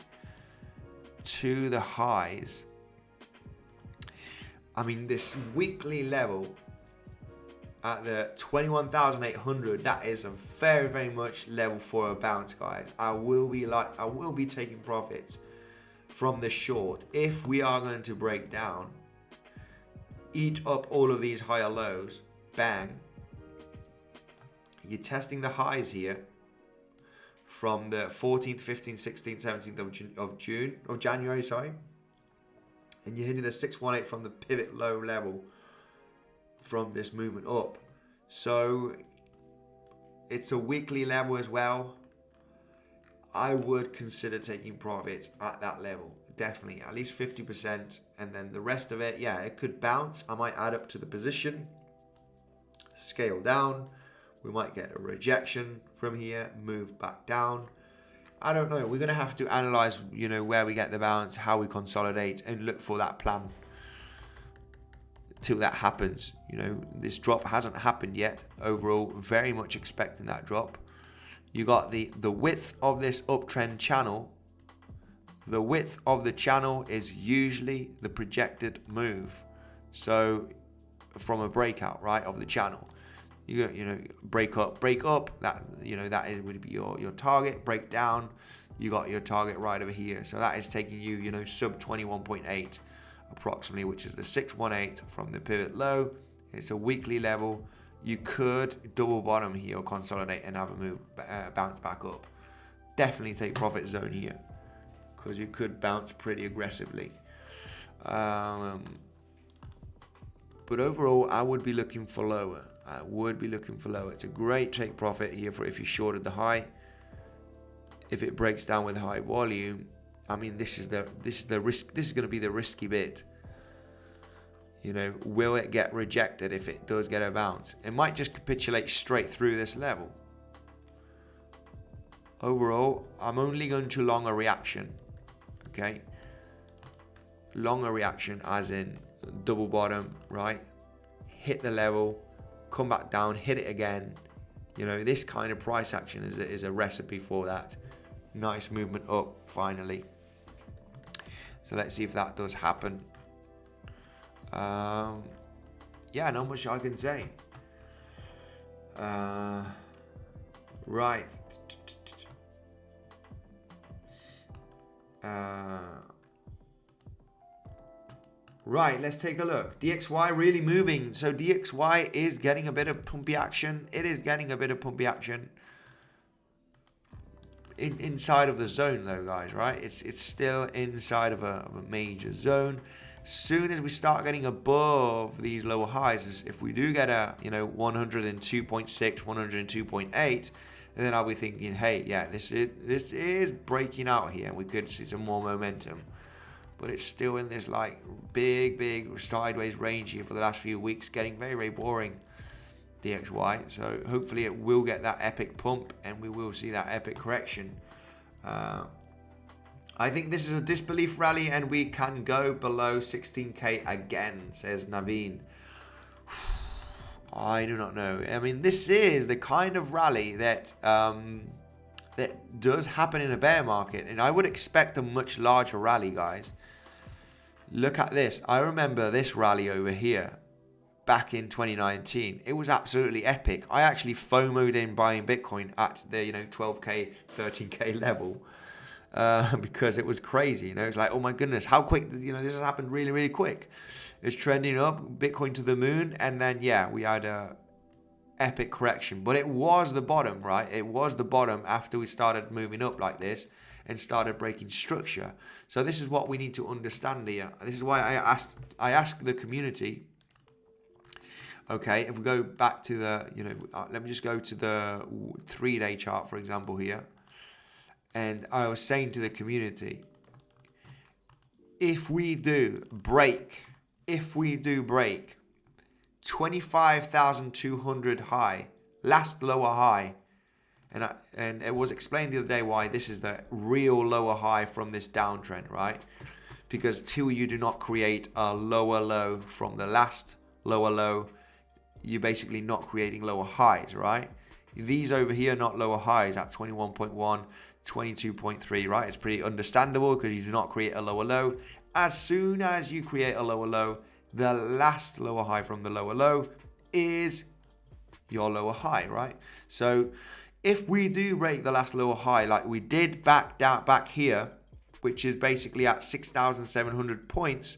to the highs. I mean, this weekly level at the 21,800, that is a very, very much level for a bounce, guys. I will be taking profits from the short if we are going to break down, eat up all of these higher lows, bang. You're testing the highs here from the 14th, 15th, 16th, 17th of January, sorry. And you're hitting the 618 from the pivot low level from this movement up. So it's a weekly level as well. I would consider taking profits at that level, definitely, at least 50%, and then the rest of it, yeah, it could bounce. I might add up to the position, scale down, we might get a rejection from here, move back down. I don't know, we're going to have to analyze, where we get the bounce, how we consolidate, and look for that plan till that happens. This drop hasn't happened yet. Overall, very much expecting that drop. You got the width of this uptrend channel. The width of the channel is usually the projected move. So from a breakout, right, of the channel. You know, break up, that, you know, that would be your target. Break down, you got your target right over here. So that is taking you, you know, sub 21.8 approximately, which is the 618 from the pivot low. It's a weekly level. You could double bottom here or consolidate and have a move, bounce back up. Definitely take profit zone here, because you could bounce pretty aggressively. But overall, I would be looking for lower. It's a great take profit here for if you shorted the high. If it breaks down with high volume, I mean, this is the risk. This is going to be the risky bit. You know, will it get rejected if it does get a bounce? It might just capitulate straight through this level. Overall, I'm only going to long a reaction. Okay, long a reaction as in double bottom, right? Hit the level, come back down, hit it again. You know, this kind of price action is a recipe for that. Nice movement up finally. So let's see if that does happen. Yeah, not much I can say. Right. Right, let's take a look. DXY really moving. So DXY is getting a bit of pumpy action. It is getting a bit of pumpy action inside of the zone though, guys, right? It's still inside of a major zone. Soon as we start getting above these lower highs, if we do get a, you know, 102.6, 102.8, then I'll be thinking, hey, yeah, this is breaking out here. We could see some more momentum, but it's still in this like big sideways range here for the last few weeks, getting very boring, DXY. So hopefully it will get that epic pump and we will see that epic correction. I think this is a disbelief rally and we can go below 16k again, says Naveen. I do not know. I mean, this is the kind of rally that that does happen in a bear market, and I would expect a much larger rally, guys. Look at this. I remember this rally over here back in 2019. It was absolutely epic. I actually FOMO'd in buying Bitcoin at the, you know, 12k, 13k level. Because it was crazy, you know, it's like, oh my goodness, how quick, you know, this has happened really quick. It's trending up, Bitcoin to the moon, and then yeah, we had a epic correction, but it was the bottom, right? It was the bottom after we started moving up like this and started breaking structure. So this is what we need to understand here. This is why I asked the community. Okay, if we go back to the, you know, let me just go to the 3-day chart, for example, here. And I was saying to the community, if we do break 25,200 high, last lower high, and it was explained the other day why this is the real lower high from this downtrend, right? Because till you do not create a lower low from the last lower low, you're basically not creating lower highs, right? These over here are not lower highs at 21.1, 22.3, right? It's pretty understandable because you do not create a lower low. As soon as you create a lower low, the last lower high from the lower low is your lower high, right? So if we do break the last lower high like we did back here, which is basically at 6,700 points,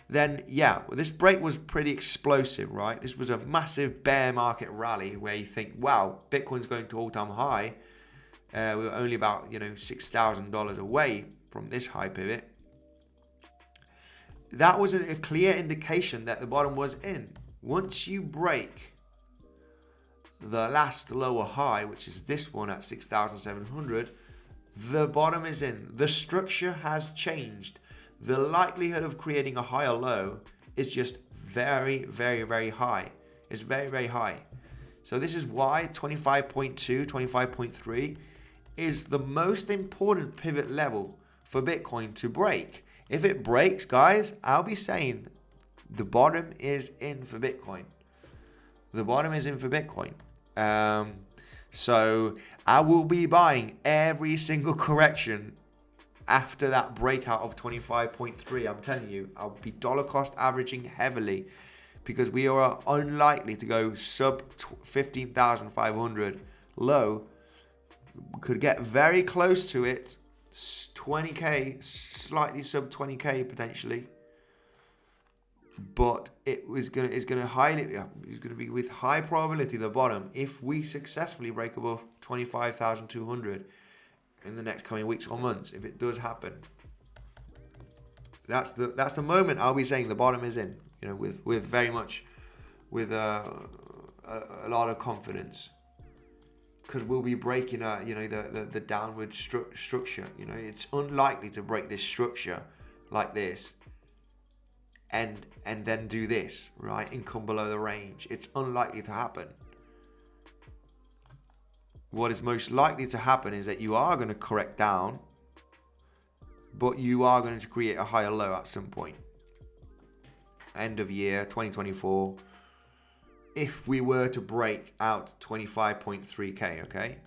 then yeah, this break was pretty explosive, right? This was a massive bear market rally where you think, wow, Bitcoin's going to all-time high. We were only about, you know, $6,000 away from this high pivot. That was a clear indication that the bottom was in. Once you break the last lower high, which is this one at 6,700, the bottom is in. The structure has changed. The likelihood of creating a higher low is just very high. It's very high. So this is why 25.2, 25.3 is the most important pivot level for Bitcoin to break. If it breaks, guys, I'll be saying the bottom is in for Bitcoin. The bottom is in for Bitcoin. So I will be buying every single correction after that breakout of 25.3. I'm telling you, I'll be dollar cost averaging heavily because we are unlikely to go sub 15,500 low. We could get very close to it, 20k, slightly sub 20k potentially, but it's going to be with high probability the bottom if we successfully break above 25,200 in the next coming weeks or months. If it does happen, that's the moment I'll be saying the bottom is in, you know, with very much, with a lot of confidence, because we'll be breaking the downward structure. You know, it's unlikely to break this structure like this and then do this, right, and come below the range. It's unlikely to happen. What is most likely to happen is that you are going to correct down, but you are going to create a higher low at some point. End of year 2024, if we were to break out 25.3k, okay?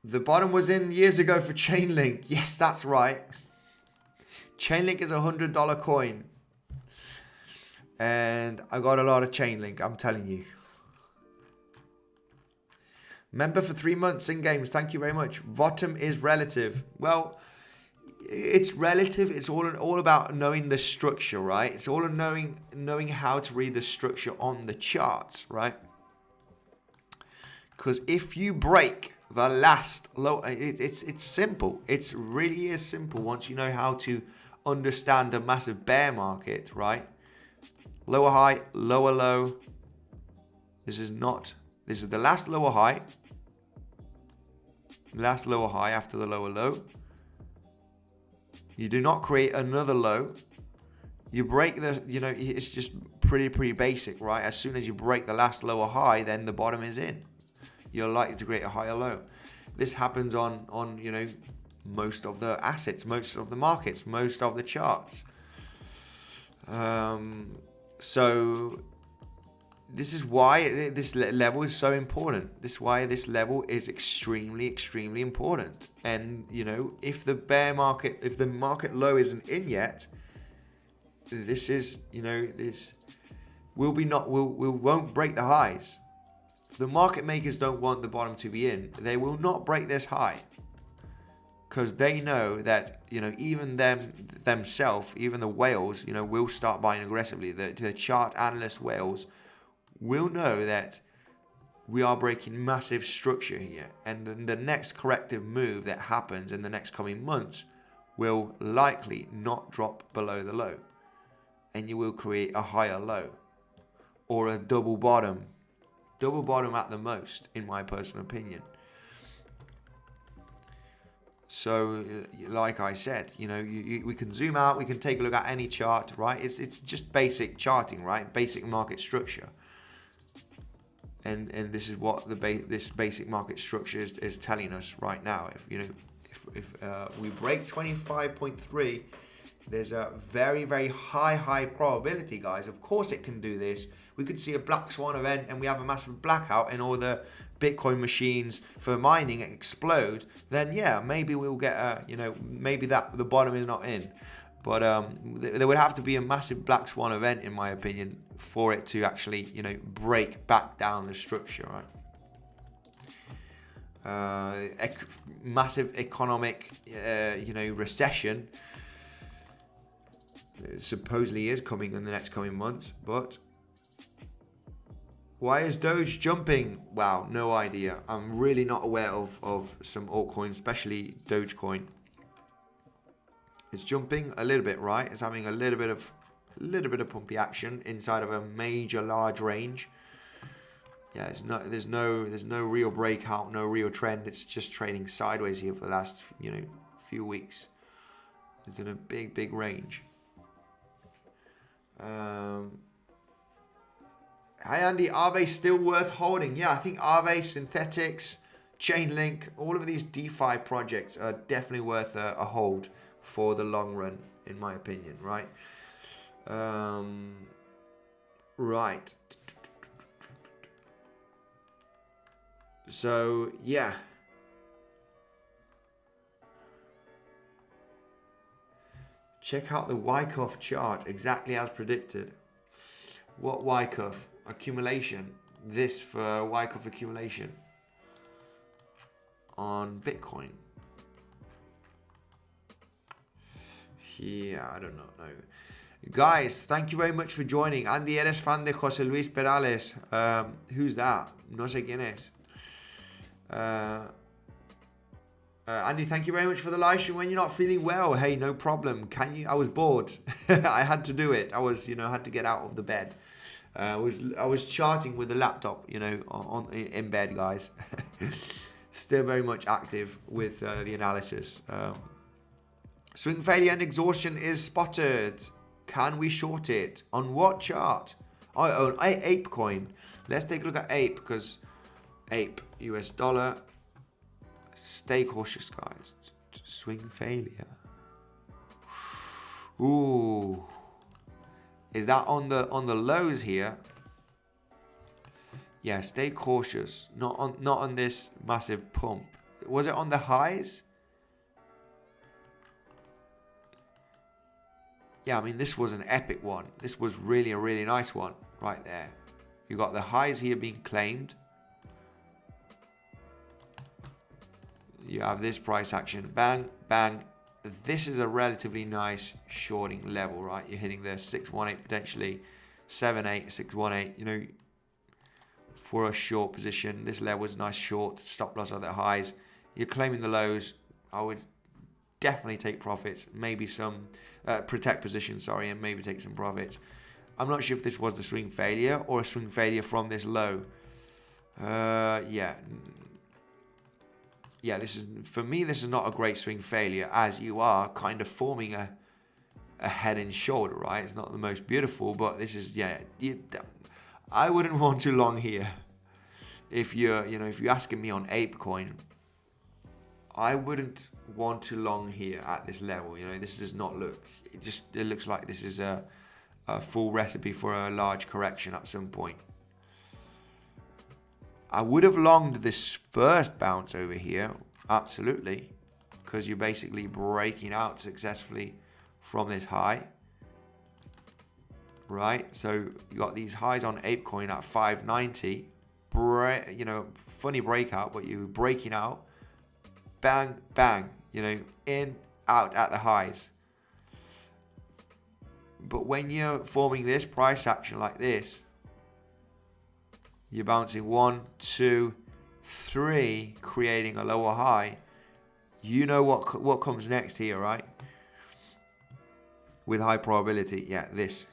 The bottom was in years ago for Chainlink. Yes, that's right. Chainlink is a $100 coin. And I got a lot of Chainlink, I'm telling you. Member for 3 months in games. Thank you very much. Bottom is relative. Well, it's relative. It's all about knowing the structure, right? It's all knowing how to read the structure on the charts, right? Because if you break the last low, it's simple. It really is simple once you know how to understand a massive bear market, right? Lower high, lower low. This is the last lower high. Last lower high after the lower low. You do not create another low. You break the, you know, it's just pretty basic, right? As soon as you break the last lower high, then the bottom is in. You're likely to create a higher low. This happens on you know, most of the assets, most of the markets, most of the charts. So this is why this level is so important. This is why this level is extremely important. And you know, if the market low isn't in yet, this is, you know, this we won't break the highs. If the market makers don't want the bottom to be in, they will not break this high, because they know that, you know, even themselves, even the whales, you know, will start buying aggressively. The chart analyst whales will know that we are breaking massive structure here, and then the next corrective move that happens in the next coming months will likely not drop below the low, and you will create a higher low or a double bottom at the most, in my personal opinion. So, like I said, you know, we can zoom out, we can take a look at any chart, right? It's just basic charting, right? Basic market structure. And this is what this basic market structure is telling us right now. If you know, if we break 25.3, there's a very high probability, guys. Of course it can do this. We could see a black swan event and we have a massive blackout and all the Bitcoin machines for mining explode. Then yeah, maybe we'll get a, you know, maybe that the bottom is not in. But there would have to be a massive black swan event, in my opinion, for it to actually, you know, break back down the structure, right? Massive economic, you know, recession supposedly is coming in the next coming months. But why is Doge jumping? Wow, no idea. I'm really not aware of some altcoins, especially Dogecoin. It's jumping a little bit, right? It's having a little bit of pumpy action inside of a major large range. Yeah, there's no real breakout, no real trend. It's just trading sideways here for the last, you know, few weeks. It's in a big range. Hi Andy, are they still worth holding? Yeah, I think Aave, Synthetics, Chainlink, all of these DeFi projects are definitely worth a hold for the long run, in my opinion, right? Right. So, yeah. Check out the Wyckoff chart, exactly as predicted. What Wyckoff? Accumulation. This for Wyckoff accumulation on Bitcoin. Yeah, I don't know. Guys, thank you very much for joining. Andy, eres fan de José Luis Perales? Who's that? No sé quién es. Andy, thank you very much for the live stream when you're not feeling well. Hey, no problem. Can you? I was bored. I had to do it. I was, had to get out of the bed. I was charting with the laptop, in bed, guys. Still very much active with the analysis. Swing failure and exhaustion is spotted. Can we short it? On what chart? I own Ape coin. Let's take a look at Ape, because Ape, US dollar. Stay cautious, guys. Swing failure. Ooh. Is that on the lows here? Yeah, stay cautious. Not on this massive pump. Was it on the highs? Yeah, I mean, this was an epic one. This was really a really nice one right there. You got the highs here being claimed. You have this price action, bang, bang. This is a relatively nice shorting level, right? You're hitting the 618 potentially, 78, 618, for a short position. This level is nice short, stop loss are the highs. You're claiming the lows. I would definitely take profits, maybe some, protect position, sorry, and maybe take some profits. I'm not sure if this was the swing failure or a swing failure from this low. Yeah, this is, for me, this is not a great swing failure, as you are kind of forming a head and shoulder, right? It's not the most beautiful, but this is, I wouldn't want too long here. If you're asking me on Ape coin, I wouldn't want too long here at this level. This does not look, it looks like this is a full recipe for a large correction at some point. I would have longed this first bounce over here, absolutely, because you're basically breaking out successfully from this high, right? So you got these highs on ApeCoin at 590, funny breakout, but you're breaking out, bang, bang, in, out at the highs. But when you're forming this price action like this, you're bouncing 1, 2, 3, creating a lower high. You know what comes next here, right? With high probability, yeah, this.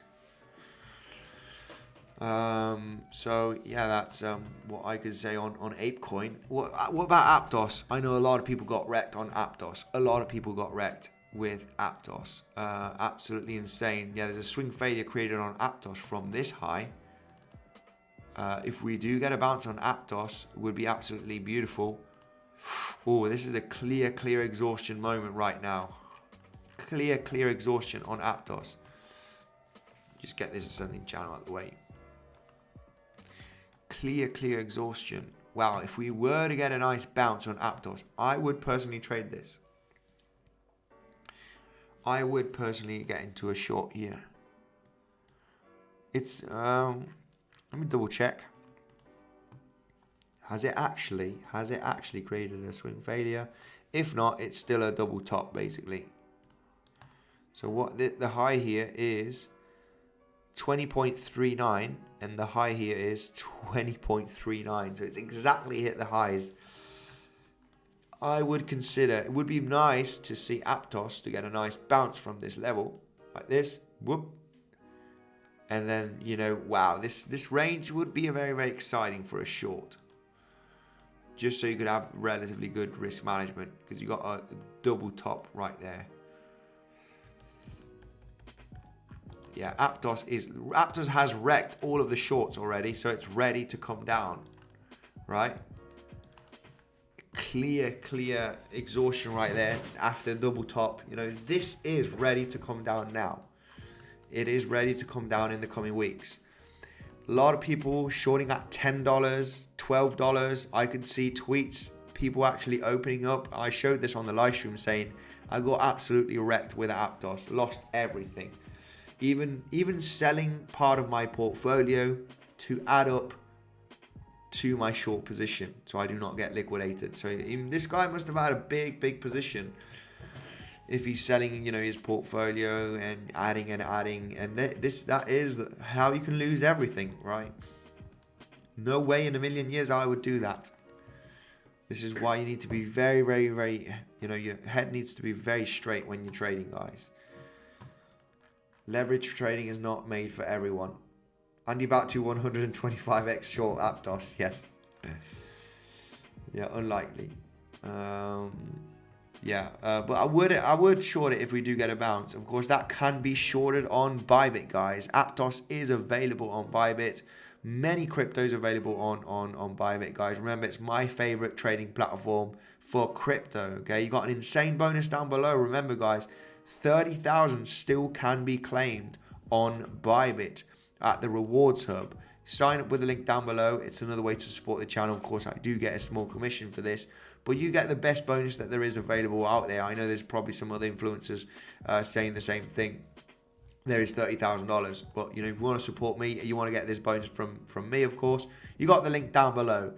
So yeah, that's what I could say on ApeCoin. What about Aptos? I know a lot of people got wrecked on Aptos. A lot of people got wrecked with Aptos. Absolutely insane. Yeah, there's a swing failure created on Aptos from this high. If we do get a bounce on Aptos, it would be absolutely beautiful. Oh, this is a clear exhaustion moment right now. Clear exhaustion on Aptos. Just get this ascending channel out of the way. Clear exhaustion. Wow, if we were to get a nice bounce on Aptos, I would personally trade this. I would personally get into a short here. It's let me double check. Has it actually created a swing failure? If not, it's still a double top basically. So what the high here is 20.39 and the high here is 20.39. So it's exactly hit the highs. I would consider, it would be nice to see Aptos to get a nice bounce from this level like this. Whoop. And then, wow, this range would be very exciting for a short. Just so you could have relatively good risk management, because you got a double top right there. Yeah, Aptos has wrecked all of the shorts already, so it's ready to come down, right? Clear exhaustion right there after double top. This is ready to come down now. It is ready to come down in the coming weeks. A lot of people shorting at $10, $12. I could see tweets, people actually opening up. I showed this on the live stream saying, I got absolutely wrecked with Aptos, lost everything. Even selling part of my portfolio to add up to my short position so I do not get liquidated. So even this guy must have had a big position if he's selling, you know, his portfolio and adding, and that is how you can lose everything, right? No way in a million years I would do that. This is why you need to be very, you know, your head needs to be very straight when you're trading, guys. Leverage trading is not made for everyone. Andy back to 125x short Aptos, yes. Yeah, unlikely. But I would short it if we do get a bounce. Of course, that can be shorted on Bybit, guys. Aptos is available on Bybit. Many cryptos available on Bybit, guys. Remember, it's my favorite trading platform for crypto. Okay, you got an insane bonus down below. Remember, guys, 30,000 still can be claimed on Bybit at the rewards hub. Sign up with the link down below. It's another way to support the channel. Of course, I do get a small commission for this, but you get the best bonus that there is available out there. I know there's probably some other influencers saying the same thing. There is $30,000, but you know, if you want to support me, you want to get this bonus from me, of course, you got the link down below.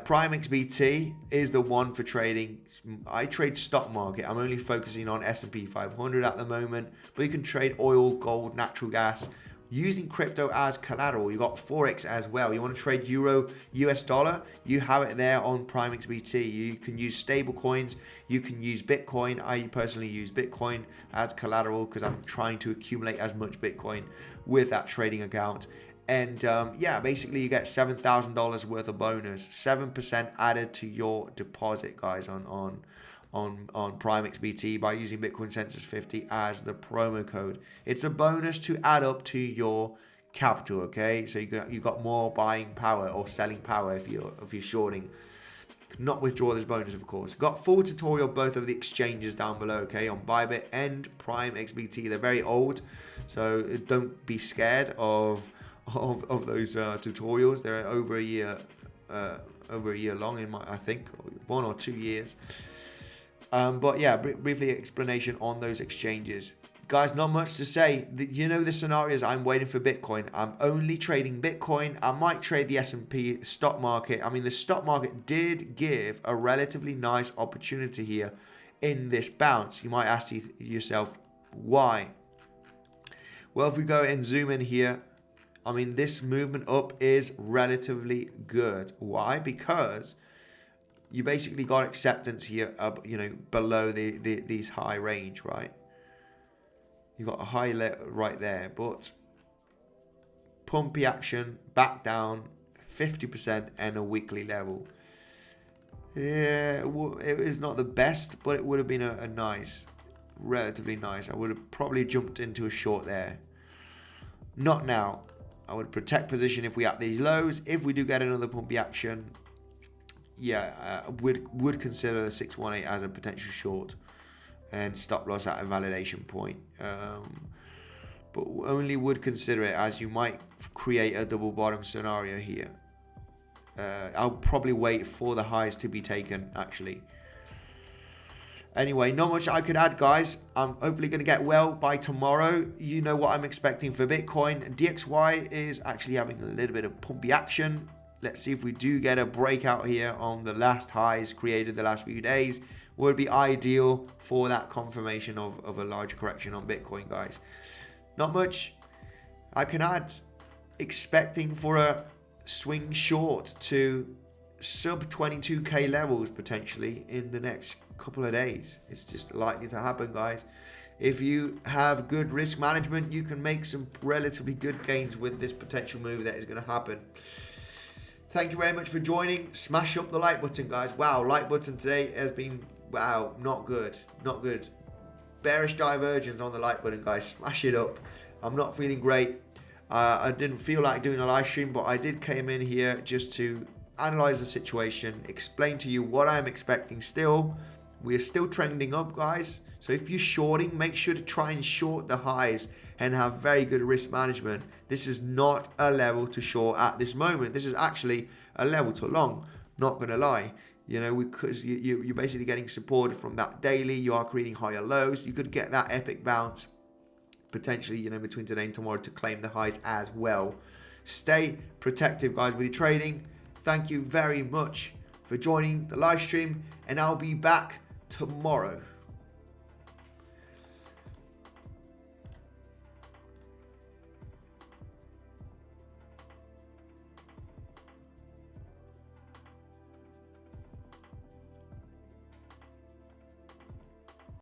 Prime XBT is the one for trading. I trade stock market. I'm only focusing on SP500 at the moment, but you can trade oil, gold, natural gas, using crypto as collateral. You got Forex as well. You want to trade euro, US dollar, you have it there on Prime XBT. You can use stable coins, you can use Bitcoin. I personally use Bitcoin as collateral because I'm trying to accumulate as much Bitcoin with that trading account. And yeah, basically you get $7,000 worth of bonus, 7% added to your deposit, guys, on Prime XBT by using Bitcoinsensus 50 as the promo code. It's a bonus to add up to your capital, okay? So you got more buying power or selling power if you're shorting. Not withdraw this bonus, of course. Got full tutorial both of the exchanges down below, okay, on Bybit and Prime XBT. They're very old, so don't be scared of those tutorials. They're over a year long in I think 1 or 2 years. But yeah, briefly explanation on those exchanges. Guys, not much to say. You know the scenarios. I'm waiting for Bitcoin. I'm only trading Bitcoin. I might trade the S&P stock market. I mean, the stock market did give a relatively nice opportunity here in this bounce. You might ask yourself, why? Well, if we go and zoom in here, I mean, this movement up is relatively good. Why? Because you basically got acceptance here, you know, below these high range, right? You got a high right there, but pumpy action back down 50% and a weekly level. Yeah, it is not the best, but it would have been a nice, relatively nice. I would have probably jumped into a short there. Not now. I would protect position if we at these lows. If we do get another pumpy action, yeah, would consider the 618 as a potential short and stop loss at a validation point. But only would consider it as you might create a double bottom scenario here. I'll probably wait for the highs to be taken, actually. Anyway, not much I could add, guys. I'm hopefully going to get well by tomorrow. You know what I'm expecting for Bitcoin. DXY is actually having a little bit of pumpy action. Let's see if we do get a breakout here on the last highs created the last few days. Would be ideal for that confirmation of a large correction on Bitcoin, guys. Not much I can add. Expecting for a swing short to sub 22k levels potentially in the next couple of days. It's just likely to happen, guys. If you have good risk management, you can make some relatively good gains with this potential move that is going to happen. Thank you very much for joining. Smash up the like button, guys. Wow, like button today has been, wow, not good. Not good. Bearish divergence on the like button, guys. Smash it up. I'm not feeling great. I didn't feel like doing a live stream, but I did came in here just to analyze the situation, explain to you what I'm expecting still. We're still trending up, guys. So if you're shorting, make sure to try and short the highs and have very good risk management. This is not a level to short at this moment. This is actually a level to long, not gonna lie. You know, because you're basically getting supported from that daily. You are creating higher lows. You could get that epic bounce potentially, you know, between today and tomorrow to claim the highs as well. Stay protective, guys, with your trading. Thank you very much for joining the live stream, and I'll be back tomorrow.